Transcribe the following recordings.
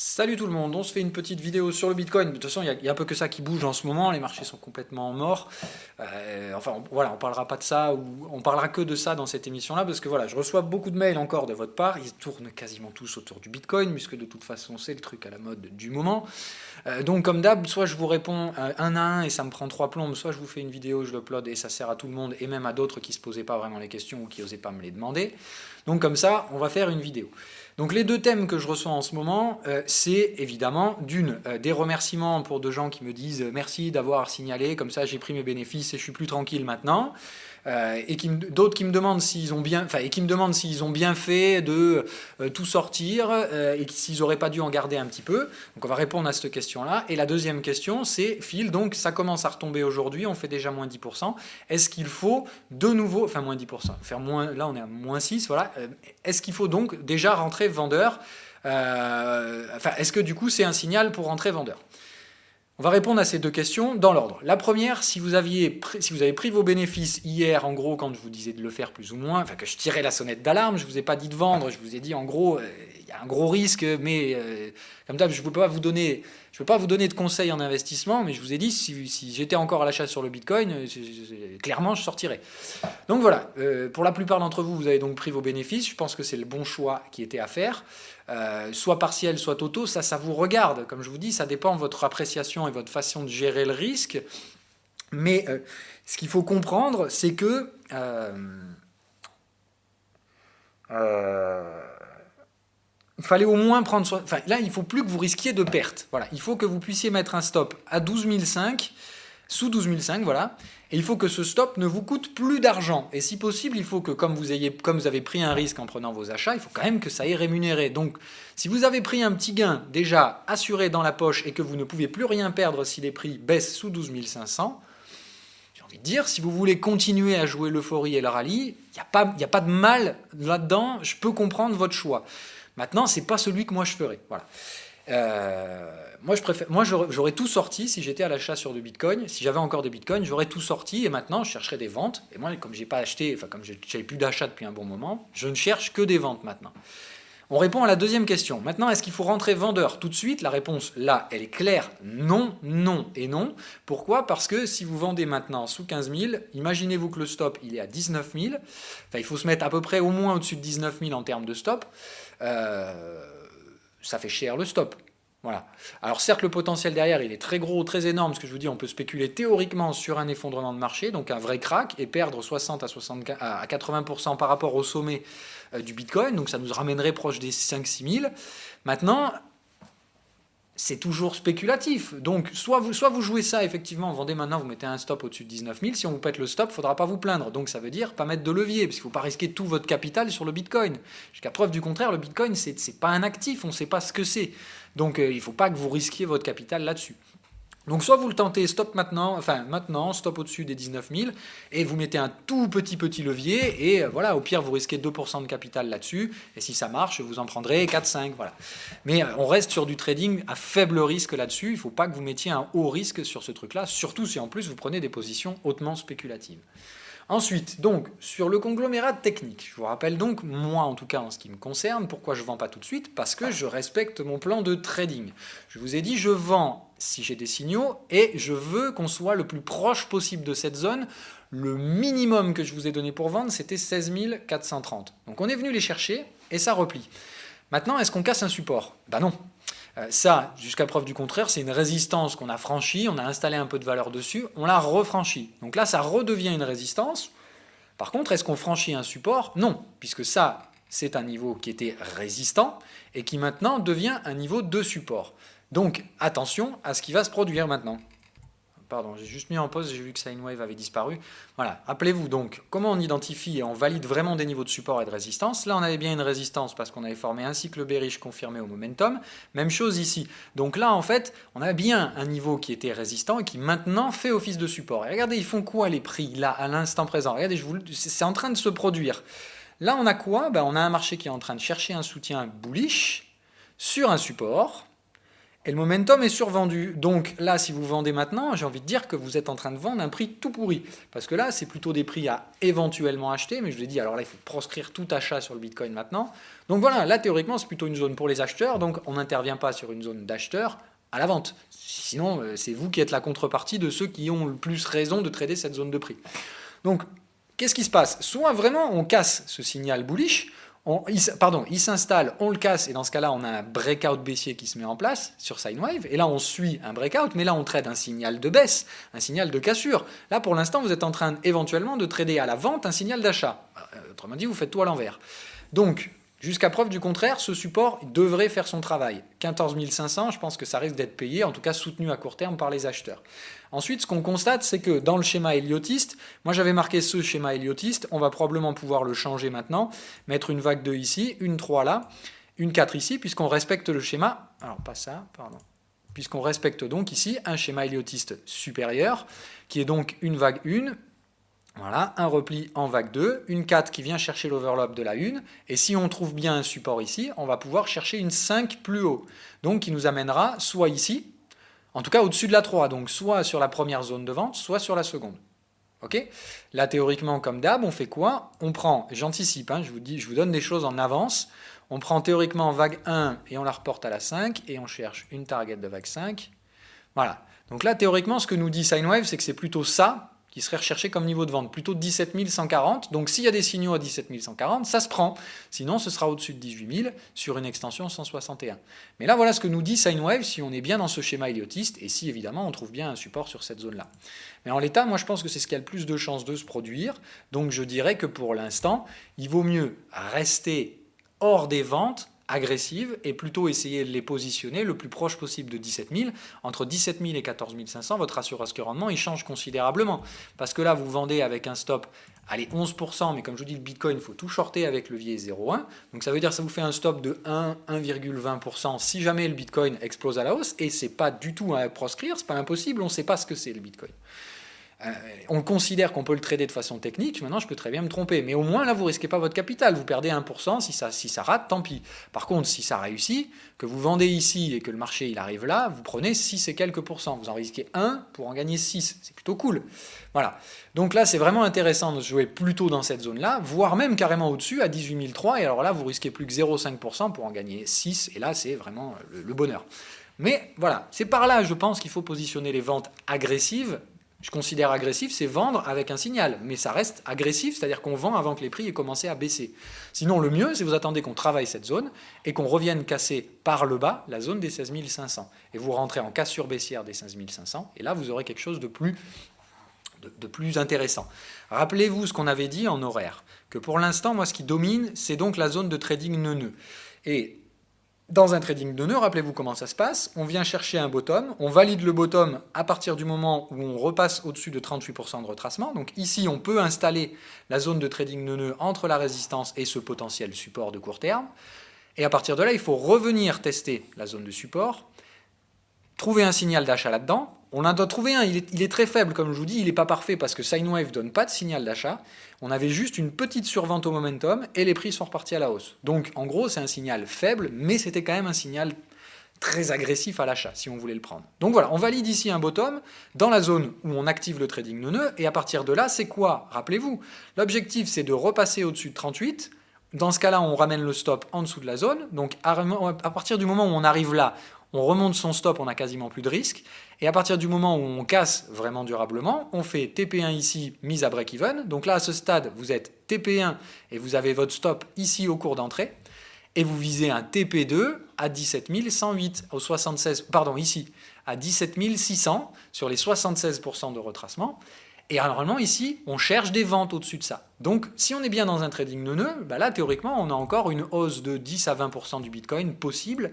Salut tout le monde, on se fait une petite vidéo sur le Bitcoin. De toute façon, il y a un peu que ça qui bouge en ce moment, les marchés sont complètement morts. Voilà, on parlera pas de ça, ou on parlera que de ça dans cette émission-là, parce que voilà, je reçois beaucoup de mails encore de votre part, ils tournent quasiment tous autour du Bitcoin, puisque de toute façon c'est le truc à la mode du moment. Donc comme d'hab, soit je vous réponds un à un et ça me prend 3 plombes, soit je vous fais une vidéo, je l'upload et ça sert à tout le monde, et même à d'autres qui se posaient pas vraiment les questions ou qui osaient pas me les demander. Donc comme ça, on va faire une vidéo. Donc les deux thèmes que je reçois en ce moment, c'est évidemment des remerciements pour de gens qui me disent merci d'avoir signalé, comme ça j'ai pris mes bénéfices et je suis plus tranquille maintenant. Et d'autres qui me demandent s'ils ont bien, enfin, et qui me demandent s'ils ont bien fait de tout sortir et s'ils n'auraient pas dû en garder un petit peu. Donc on va répondre à cette question-là. Et la deuxième question, c'est Phil, donc ça commence à retomber aujourd'hui, on fait déjà moins 10%. Est-ce qu'il faut de nouveau, enfin moins 10%, faire moins, là on est à moins 6, voilà. Est-ce qu'il faut donc déjà rentrer vendeur est-ce que du coup c'est un signal pour rentrer vendeur? On va répondre à ces deux questions dans l'ordre. La première, si vous avez pris vos bénéfices hier, en gros, quand je vous disais de le faire plus ou moins, enfin que je tirais la sonnette d'alarme, je ne vous ai pas dit de vendre, je vous ai dit en gros, il y a un gros risque, mais comme d'hab, je ne peux pas vous donner de conseils en investissement, mais je vous ai dit, si j'étais encore à l'achat sur le Bitcoin, clairement, je sortirais. Donc voilà, pour la plupart d'entre vous, vous avez donc pris vos bénéfices, je pense que c'est le bon choix qui était à faire. Soit partiel, soit totaux, ça vous regarde. Comme je vous dis, ça dépend de votre appréciation et votre façon de gérer le risque. Mais ce qu'il faut comprendre, c'est que il fallait au moins prendre soin. Enfin, là, il ne faut plus que vous risquiez de perte. Voilà, il faut que vous puissiez mettre un stop à 12 500, sous 12 500, voilà. Et il faut que ce stop ne vous coûte plus d'argent. Et si possible, il faut que, comme vous avez pris un risque en prenant vos achats, il faut quand même que ça ait rémunéré. Donc, si vous avez pris un petit gain déjà assuré dans la poche et que vous ne pouvez plus rien perdre si les prix baissent sous 12 500, j'ai envie de dire, si vous voulez continuer à jouer l'euphorie et le rallye, il n'y a pas de mal là-dedans, je peux comprendre votre choix. Maintenant, c'est pas celui que moi je ferais. Voilà. Moi j'aurais tout sorti si j'étais à l'achat sur du Bitcoin. Si j'avais encore des Bitcoins, j'aurais tout sorti et maintenant je chercherais des ventes. Et moi, comme j'ai pas acheté, enfin comme j'avais plus d'achat depuis un bon moment, je ne cherche que des ventes maintenant. On répond à la deuxième question. Maintenant, est-ce qu'il faut rentrer vendeur tout de suite? La réponse, là, elle est claire. Non, non et non. Pourquoi? Parce que si vous vendez maintenant sous 15 000, imaginez-vous que le stop, il est à 19 000. Enfin, il faut se mettre à peu près au moins au-dessus de 19 000 en termes de stop. Ça fait cher le stop. Voilà. Alors certes, le potentiel derrière, il est très gros, très énorme, parce que je vous dis, on peut spéculer théoriquement sur un effondrement de marché, donc un vrai crack, et perdre 60 à 80% par rapport au sommet du Bitcoin, donc ça nous ramènerait proche des 5-6 000. Maintenant, c'est toujours spéculatif. Donc, soit vous jouez ça, effectivement, vendez maintenant, vous mettez un stop au-dessus de 19 000. Si on vous pète le stop, il ne faudra pas vous plaindre. Donc, ça veut dire pas mettre de levier, parce qu'il ne faut pas risquer tout votre capital sur le Bitcoin. Jusqu'à preuve du contraire, le Bitcoin, c'est pas un actif, on ne sait pas ce que c'est. Donc, il ne faut pas que vous risquiez votre capital là-dessus. Donc soit vous le tentez stop maintenant, stop au-dessus des 19 000, et vous mettez un tout petit levier, et voilà, au pire vous risquez 2% de capital là-dessus, et si ça marche, vous en prendrez 4-5, voilà. Mais on reste sur du trading à faible risque là-dessus, il ne faut pas que vous mettiez un haut risque sur ce truc-là, surtout si en plus vous prenez des positions hautement spéculatives. Ensuite, donc, sur le conglomérat technique, je vous rappelle donc, moi en tout cas en ce qui me concerne, pourquoi je ne vends pas tout de suite? Parce que je respecte mon plan de trading. Je vous ai dit, je vends si j'ai des signaux et je veux qu'on soit le plus proche possible de cette zone. Le minimum que je vous ai donné pour vendre, c'était 16 430. Donc on est venu les chercher et ça replie. Maintenant, est-ce qu'on casse un support? Ben non. Ça, jusqu'à preuve du contraire, c'est une résistance qu'on a franchie, on a installé un peu de valeur dessus, on l'a refranchie. Donc là, ça redevient une résistance. Par contre, est-ce qu'on franchit un support? Non, puisque ça, c'est un niveau qui était résistant et qui maintenant devient un niveau de support. Donc, attention à ce qui va se produire maintenant. Pardon, j'ai juste mis en pause, j'ai vu que Sinewave avait disparu. Voilà, appelez-vous donc comment on identifie et on valide vraiment des niveaux de support et de résistance. Là, on avait bien une résistance parce qu'on avait formé un cycle bearish confirmé au momentum. Même chose ici. Donc là, en fait, on a bien un niveau qui était résistant et qui maintenant fait office de support. Et regardez, ils font quoi les prix là, à l'instant présent? Regardez, c'est en train de se produire. Là, on a quoi? On a un marché qui est en train de chercher un soutien bullish sur un support. et le momentum est survendu. Donc là, si vous vendez maintenant, j'ai envie de dire que vous êtes en train de vendre un prix tout pourri. Parce que là, c'est plutôt des prix à éventuellement acheter, mais je vous ai dit, alors là, il faut proscrire tout achat sur le Bitcoin maintenant. Donc voilà, là, théoriquement, c'est plutôt une zone pour les acheteurs, donc on n'intervient pas sur une zone d'acheteurs à la vente. Sinon, c'est vous qui êtes la contrepartie de ceux qui ont le plus raison de trader cette zone de prix. Donc, qu'est-ce qui se passe? Soit vraiment on casse ce signal bullish, il s'installe, on le casse, et dans ce cas-là, on a un breakout baissier qui se met en place sur sine wave, et là, on suit un breakout, mais là, on trade un signal de baisse, un signal de cassure. Là, pour l'instant, vous êtes en train éventuellement de trader à la vente un signal d'achat. Autrement dit, vous faites tout à l'envers. Donc, jusqu'à preuve du contraire, ce support devrait faire son travail. 14 500, je pense que ça risque d'être payé, en tout cas soutenu à court terme par les acheteurs. Ensuite, ce qu'on constate, c'est que dans le schéma héliotiste, moi j'avais marqué ce schéma héliotiste, on va probablement pouvoir le changer maintenant, mettre une vague 2 ici, une 3 là, une 4 ici, puisqu'on respecte le schéma, alors pas ça, pardon, puisqu'on respecte donc ici un schéma héliotiste supérieur, qui est donc une vague 1, voilà, un repli en vague 2, une 4 qui vient chercher l'overlap de la 1, et si on trouve bien un support ici, on va pouvoir chercher une 5 plus haut, donc qui nous amènera soit ici, en tout cas au-dessus de la 3, donc soit sur la première zone de vente, soit sur la seconde. Ok? Là, théoriquement, comme d'hab, on fait quoi? On prend, j'anticipe, hein, je vous donne des choses en avance, on prend théoriquement vague 1 et on la reporte à la 5, et on cherche une target de vague 5. Voilà. Donc là, théoriquement, ce que nous dit Sinewave, c'est que c'est plutôt ça qui serait recherché comme niveau de vente, plutôt 17 140. Donc s'il y a des signaux à 17 140, ça se prend. Sinon, ce sera au-dessus de 18 000 sur une extension 161. Mais là, voilà ce que nous dit Sinewave si on est bien dans ce schéma héliotiste et si évidemment on trouve bien un support sur cette zone-là. Mais en l'état, moi je pense que c'est ce qui a le plus de chances de se produire. Donc je dirais que pour l'instant, il vaut mieux rester hors des ventes agressives et plutôt essayer de les positionner le plus proche possible de 17 000. Entre 17 000 et 14 500, votre ratio risque-rendement, il change considérablement. Parce que là, vous vendez avec un stop, allez, 11%, mais comme je vous dis, le Bitcoin, il faut tout shorter avec levier 0,1. Donc ça veut dire que ça vous fait un stop de 1,20% si jamais le Bitcoin explose à la hausse. Et c'est pas du tout à proscrire, c'est pas impossible, on ne sait pas ce que c'est le Bitcoin. On considère qu'on peut le trader de façon technique, maintenant je peux très bien me tromper, mais au moins là vous risquez pas votre capital, vous perdez 1%, si ça rate, tant pis. Par contre, si ça réussit, que vous vendez ici et que le marché il arrive là, vous prenez 6 et quelques pourcents, vous en risquez 1 pour en gagner 6, c'est plutôt cool. Voilà, donc là c'est vraiment intéressant de jouer plutôt dans cette zone-là, voire même carrément au-dessus à 18 003, et alors là vous risquez plus que 0,5% pour en gagner 6, et là c'est vraiment le bonheur. Mais voilà, c'est par là je pense qu'il faut positionner les ventes agressives. Je considère agressif, c'est vendre avec un signal, mais ça reste agressif, c'est-à-dire qu'on vend avant que les prix aient commencé à baisser. Sinon, le mieux, c'est vous attendez qu'on travaille cette zone et qu'on revienne casser par le bas la zone des 16 500. Et vous rentrez en cassure baissière des 16 500, et là, vous aurez quelque chose de plus intéressant. Rappelez-vous ce qu'on avait dit en horaire, que pour l'instant, moi, ce qui domine, c'est donc la zone de trading neuneux. Et dans un trading de nœuds, rappelez-vous comment ça se passe. On vient chercher un bottom, on valide le bottom à partir du moment où on repasse au-dessus de 38% de retracement. Donc ici, on peut installer la zone de trading de nœuds entre la résistance et ce potentiel support de court terme. Et à partir de là, il faut revenir tester la zone de support, trouver un signal d'achat là-dedans. On en doit trouver un, il est très faible, comme je vous dis, il n'est pas parfait parce que Sinewave ne donne pas de signal d'achat. On avait juste une petite survente au momentum et les prix sont repartis à la hausse. Donc en gros, c'est un signal faible, mais c'était quand même un signal très agressif à l'achat, si on voulait le prendre. Donc voilà, on valide ici un bottom dans la zone où on active le trading neuneux, et à partir de là, c'est quoi? Rappelez-vous, l'objectif c'est de repasser au-dessus de 38. Dans ce cas-là, on ramène le stop en dessous de la zone. Donc à partir du moment où on arrive là, on remonte son stop, on n'a quasiment plus de risque. Et à partir du moment où on casse vraiment durablement, on fait TP1 ici, mise à break-even. Donc là, à ce stade, vous êtes TP1 et vous avez votre stop ici au cours d'entrée. Et vous visez un TP2 à 17 108, au 76, pardon, ici, à 17 600 sur les 76% de retracement. Et normalement, ici, on cherche des ventes au-dessus de ça. Donc, si on est bien dans un trading neuneux, bah là, théoriquement, on a encore une hausse de 10 à 20% du Bitcoin possible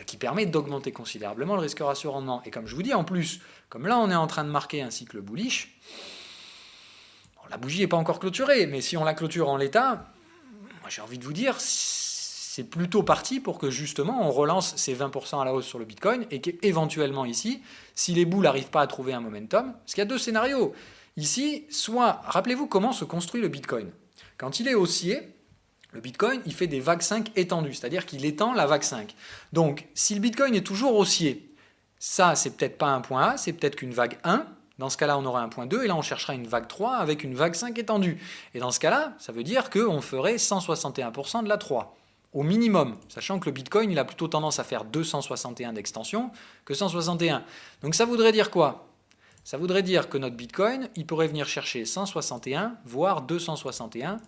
qui permet d'augmenter considérablement le risque ratio rendement. Et comme je vous dis, en plus, comme là, on est en train de marquer un cycle bullish, bon, la bougie n'est pas encore clôturée, mais si on la clôture en l'état, moi, j'ai envie de vous dire, c'est plutôt parti pour que justement on relance ces 20% à la hausse sur le Bitcoin et qu'éventuellement ici, si les boules n'arrivent pas à trouver un momentum, parce qu'il y a deux scénarios. Ici, soit, rappelez-vous comment se construit le Bitcoin. Quand il est haussier, le Bitcoin, il fait des vagues 5 étendues, c'est-à-dire qu'il étend la vague 5. Donc, si le Bitcoin est toujours haussier, Ça, c'est peut-être pas un point A, c'est peut-être qu'une vague 1. Dans ce cas-là, on aura un point 2, et là, on cherchera une vague 3 avec une vague 5 étendue. Et dans ce cas-là, ça veut dire qu'on ferait 161% de la 3, au minimum, sachant que le Bitcoin, il a plutôt tendance à faire 261 d'extension que 161. Donc ça voudrait dire quoi? Ça voudrait dire que notre Bitcoin, il pourrait venir chercher 161, voire 261. Et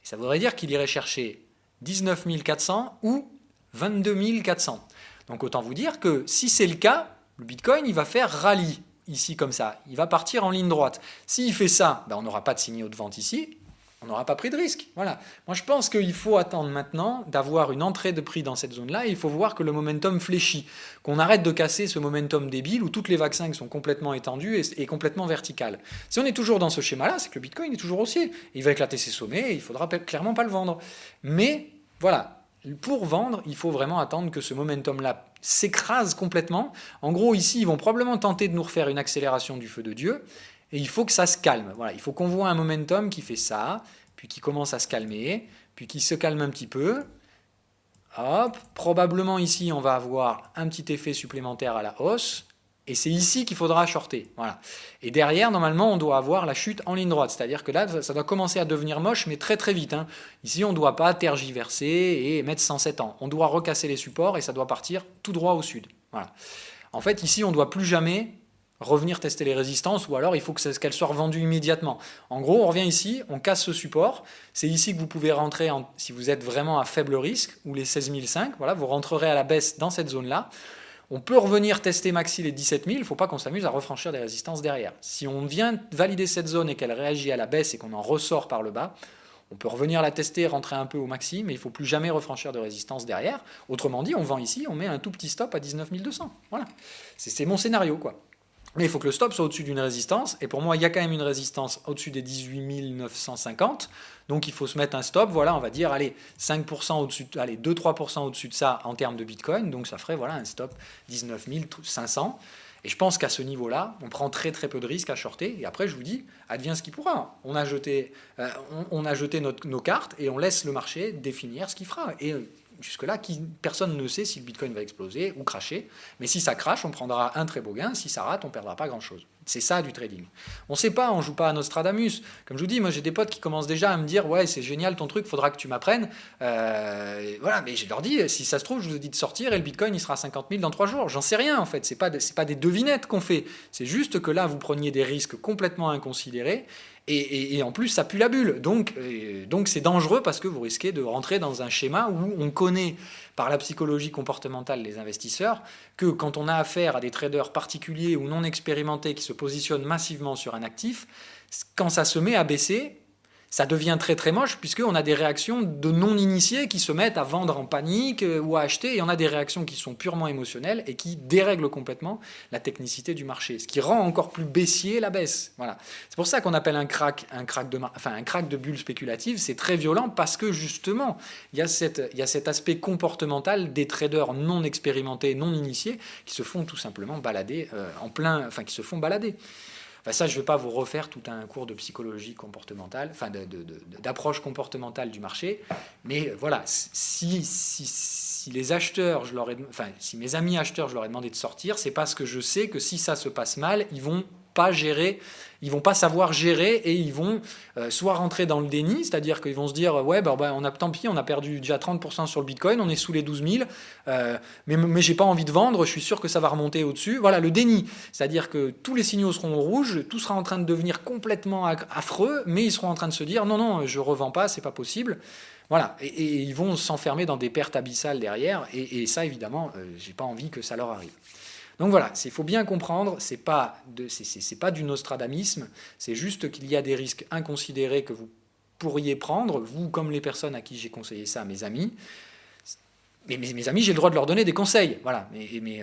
ça voudrait dire qu'il irait chercher 19 400 ou 22 400. Donc autant vous dire que si c'est le cas, le Bitcoin, il va faire rallye, ici comme ça. Il va partir en ligne droite. S'il fait ça, ben on n'aura pas de signaux de vente ici, on n'aura pas pris de risque. Voilà. Moi, je pense qu'il faut attendre maintenant d'avoir une entrée de prix dans cette zone-là, et il faut voir que le momentum fléchit, qu'on arrête de casser ce momentum débile où toutes les vagues 5 sont complètement étendues et complètement verticales. Si on est toujours dans ce schéma-là, c'est que le Bitcoin est toujours haussier. Il va éclater ses sommets et il ne faudra clairement pas le vendre. Mais voilà, pour vendre, il faut vraiment attendre que ce momentum-là s'écrase complètement. En gros, ici, ils vont probablement tenter de nous refaire une accélération du feu de Dieu. Et il faut que ça se calme. Voilà, il faut qu'on voit un momentum qui fait ça, puis qui commence à se calmer, puis qui se calme un petit peu. Hop, probablement ici, on va avoir un petit effet supplémentaire à la hausse. Et c'est ici qu'il faudra shorter. Voilà. Et derrière, normalement, on doit avoir la chute en ligne droite. C'est-à-dire que là, ça doit commencer à devenir moche, mais très très vite. Ici, on ne doit pas tergiverser et mettre 107 ans. On doit recasser les supports et ça doit partir tout droit au sud. Voilà. En fait, ici, on ne doit plus jamais revenir tester les résistances, ou alors il faut qu'elles soient revendues immédiatement. En gros, on revient ici, on casse ce support. C'est ici que vous pouvez rentrer si vous êtes vraiment à faible risque, ou les 16 500. Voilà, vous rentrerez à la baisse dans cette zone-là. On peut revenir tester maxi les 17 000, il ne faut pas qu'on s'amuse à refranchir des résistances derrière. Si on vient valider cette zone et qu'elle réagit à la baisse et qu'on en ressort par le bas, on peut revenir la tester, rentrer un peu au maxi, mais il ne faut plus jamais refranchir de résistance derrière. Autrement dit, on vend ici, on met un tout petit stop à 19 200. Voilà, c'est mon scénario, quoi. Mais il faut que le stop soit au-dessus d'une résistance, et pour moi, il y a quand même une résistance au-dessus des 18 950, donc il faut se mettre un stop, voilà, on va dire, allez, 5% au-dessus, allez, 2-3% au-dessus de ça en termes de Bitcoin, donc ça ferait, voilà, un stop 19 500, et je pense qu'à ce niveau-là, on prend très très peu de risques à shorter, et après, je vous dis, advient ce qui pourra. On a jeté, nos cartes, et on laisse le marché définir ce qu'il fera, et jusque-là, personne ne sait si le Bitcoin va exploser ou cracher. Mais si ça crache, on prendra un très beau gain. Si ça rate, on ne perdra pas grand-chose. C'est ça du trading. On ne sait pas, on ne joue pas à Nostradamus. Comme je vous dis, moi j'ai des potes qui commencent déjà à me dire « Ouais, c'est génial ton truc, faudra que tu m'apprennes. » Voilà, mais je leur dis, si ça se trouve, je vous dis de sortir et le Bitcoin il sera à 50 000 dans 3 jours. J'en sais rien en fait. C'est pas des devinettes qu'on fait. C'est juste que là, vous preniez des risques complètement inconsidérés. Et en plus, ça pue la bulle. Donc c'est dangereux parce que vous risquez de rentrer dans un schéma où on connaît par la psychologie comportementale des investisseurs que quand on a affaire à des traders particuliers ou non expérimentés qui se positionnent massivement sur un actif, quand ça se met à baisser, ça devient très très moche puisqu'on a des réactions de non-initiés qui se mettent à vendre en panique ou à acheter, et on a des réactions qui sont purement émotionnelles et qui dérèglent complètement la technicité du marché, ce qui rend encore plus baissier la baisse. Voilà. C'est pour ça qu'on appelle un crack de bulle spéculative. C'est très violent parce que justement, il y a cet aspect comportemental des traders non expérimentés, non initiés, qui se font tout simplement balader qui se font balader. Enfin, ça, je ne vais pas vous refaire tout un cours de psychologie comportementale, d'approche comportementale du marché, mais voilà, si les acheteurs, si mes amis acheteurs, je leur ai demandé de sortir, c'est parce que je sais que si ça se passe mal, ils vont pas savoir gérer, et ils vont soit rentrer dans le déni, c'est-à-dire qu'ils vont se dire ouais tant pis, on a perdu déjà 30% sur le Bitcoin, on est sous les 12 000, mais j'ai pas envie de vendre, je suis sûr que ça va remonter au-dessus. Voilà, le déni, c'est-à-dire que tous les signaux seront au rouge, tout sera en train de devenir complètement affreux, mais ils seront en train de se dire non, je revends pas, c'est pas possible. Voilà, et ils vont s'enfermer dans des pertes abyssales derrière, et ça évidemment, j'ai pas envie que ça leur arrive. Donc voilà, il faut bien comprendre, c'est pas du nostradamisme, c'est juste qu'il y a des risques inconsidérés que vous pourriez prendre, vous comme les personnes à qui j'ai conseillé ça, mes amis. Mais mes amis, j'ai le droit de leur donner des conseils, voilà. Mais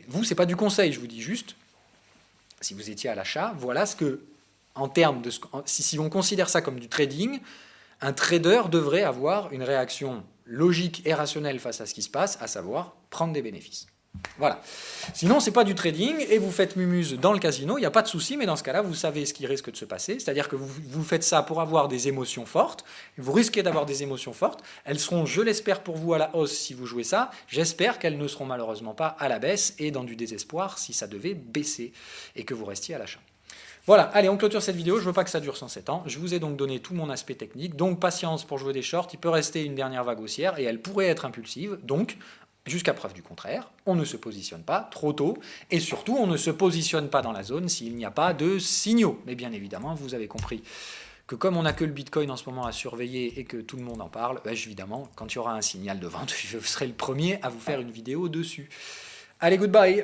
vous, c'est pas du conseil, je vous dis juste, si vous étiez à l'achat, voilà ce que, en termes de si on considère ça comme du trading, un trader devrait avoir une réaction logique et rationnelle face à ce qui se passe, à savoir prendre des bénéfices. Voilà. Sinon, c'est pas du trading et vous faites mumuse dans le casino, il n'y a pas de souci, mais dans ce cas-là, vous savez ce qui risque de se passer. C'est-à-dire que vous faites ça pour avoir des émotions fortes. Vous risquez d'avoir des émotions fortes. Elles seront, je l'espère pour vous, à la hausse si vous jouez ça. J'espère qu'elles ne seront malheureusement pas à la baisse et dans du désespoir si ça devait baisser et que vous restiez à l'achat. Voilà, allez, on clôture cette vidéo, je ne veux pas que ça dure 107 ans. Je vous ai donc donné tout mon aspect technique, donc patience pour jouer des shorts, il peut rester une dernière vague haussière et elle pourrait être impulsive, donc jusqu'à preuve du contraire, on ne se positionne pas trop tôt et surtout on ne se positionne pas dans la zone s'il n'y a pas de signaux. Mais bien évidemment, vous avez compris que comme on n'a que le Bitcoin en ce moment à surveiller et que tout le monde en parle, évidemment, quand il y aura un signal de vente, je serai le premier à vous faire une vidéo dessus. Allez, goodbye!